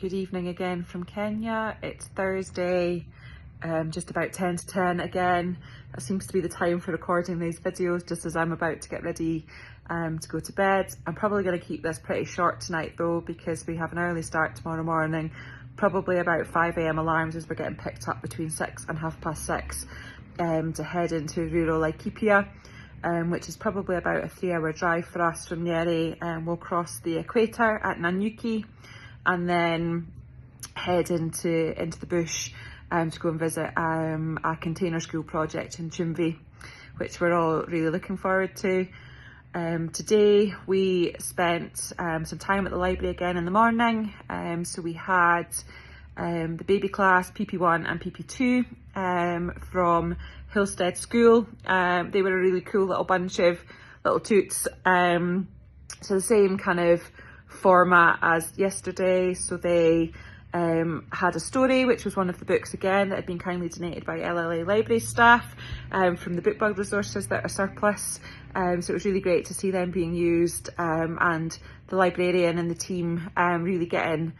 Good evening again from Kenya. It's Thursday, just about 10 to 10 again. That seems to be the time for recording these videos, just as I'm about to get ready to go to bed. I'm probably going to keep this pretty short tonight though, because we have an early start tomorrow morning, probably about 5 AM alarms as we're getting picked up between 6 and 6:30 to head into rural Laikipia, which is probably about a 3-hour drive for us from Nyeri. We'll cross the equator at Nanyuki and then head into the bush to go and visit a container school project in Chumvi, which we're all really looking forward to. Today we spent some time at the library again in the morning. So we had the baby class PP1 and PP2 from Hillstead School. They were a really cool little bunch of little toots. So the same kind of format as yesterday. So they had a story, which was one of the books again that had been kindly donated by LLA library staff from the bookbug resources that are surplus. So it was really great to see them being used, and the librarian and the team really getting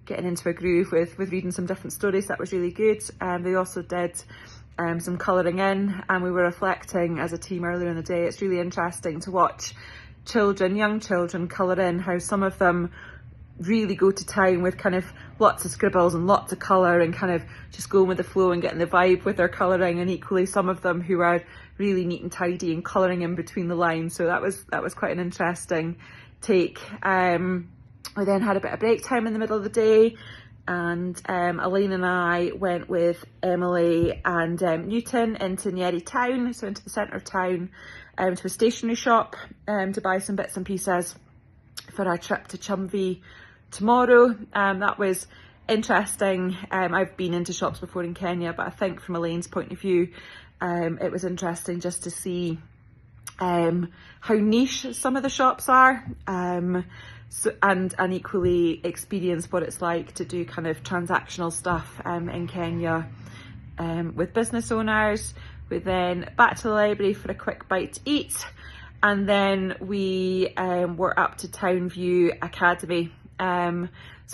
into a groove with reading some different stories. That was really good. They also did some colouring in, and we were reflecting as a team earlier in the day. It's really interesting to watch young children colour in, how some of them really go to town with kind of lots of scribbles and lots of colour and kind of just going with the flow and getting the vibe with their colouring, and equally some of them who are really neat and tidy and colouring in between the lines. So that was quite an interesting take. We then had a bit of break time in the middle of the day, and Elaine and I went with Emily and Newton into Nyeri town, so into the centre of town, to a stationery shop to buy some bits and pieces for our trip to Chumvi tomorrow. That was interesting. I've been into shops before in Kenya, but I think from Elaine's point of view, it was interesting just to see how niche some of the shops are, so, and equally experience what it's like to do kind of transactional stuff in Kenya with business owners. We then back to the library for a quick bite to eat, and then we were up to Townview Academy,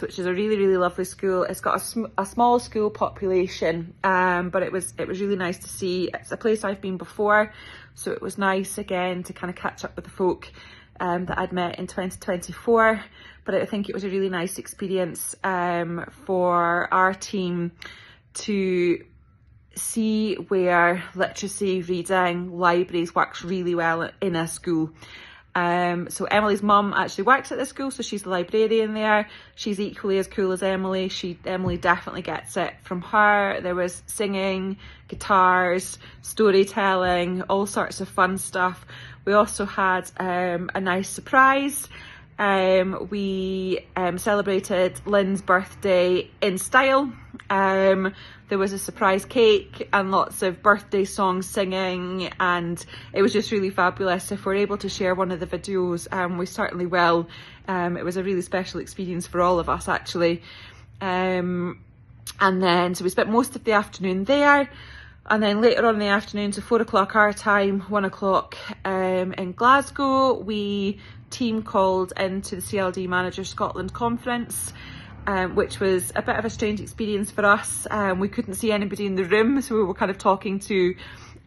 which is a really lovely school. It's got a small school population, but it was really nice to see. It's a place I've been before, so it was nice again to kind of catch up with the folk that I'd met in 2024. But I think it was a really nice experience for our team to see where literacy, reading, libraries works really well in a school. So Emily's mum actually works at the school, so she's the librarian there. She's equally as cool as Emily. Emily definitely gets it from her. There was singing, guitars, storytelling, all sorts of fun stuff. We also had a nice surprise. We celebrated Lynn's birthday in style. There was a surprise cake and lots of birthday songs singing, and it was just really fabulous. If we're able to share one of the videos, we certainly will. It was a really special experience for all of us actually. And then, so we spent most of the afternoon there, and then later on in the afternoon, so 4 o'clock our time, 1 o'clock in Glasgow, we team called into the CLD Manager Scotland conference, which was a bit of a strange experience for us. We couldn't see anybody in the room, so we were kind of talking to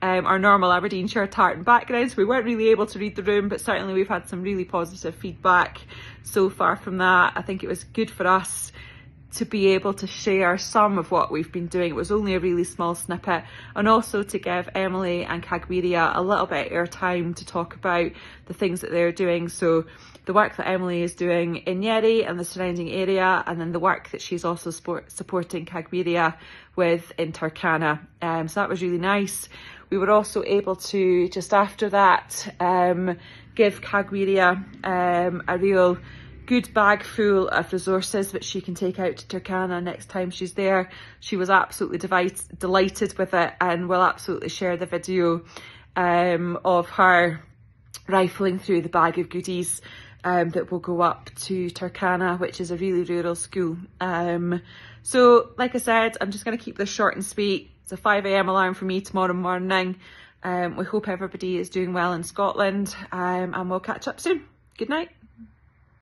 our normal Aberdeenshire tartan background, so we weren't really able to read the room, but certainly we've had some really positive feedback so far from that. I think it was good for us to be able to share some of what we've been doing. It was only a really small snippet, and also to give Emily and Kagwiria a little bit of airtime to talk about the things that they're doing. So the work that Emily is doing in Nyeri and the surrounding area, and then the work that she's also supporting Kagwiria with in Turkana. So that was really nice. We were also able to, just after that, give Kagwiria a real good bag full of resources which she can take out to Turkana next time she's there. She was absolutely delighted with it, and will absolutely share the video of her rifling through the bag of goodies that will go up to Turkana, which is a really rural school. So like I said, I'm just going to keep this short and sweet. It's a 5 AM alarm for me tomorrow morning. We hope everybody is doing well in Scotland, and we'll catch up soon. Good night.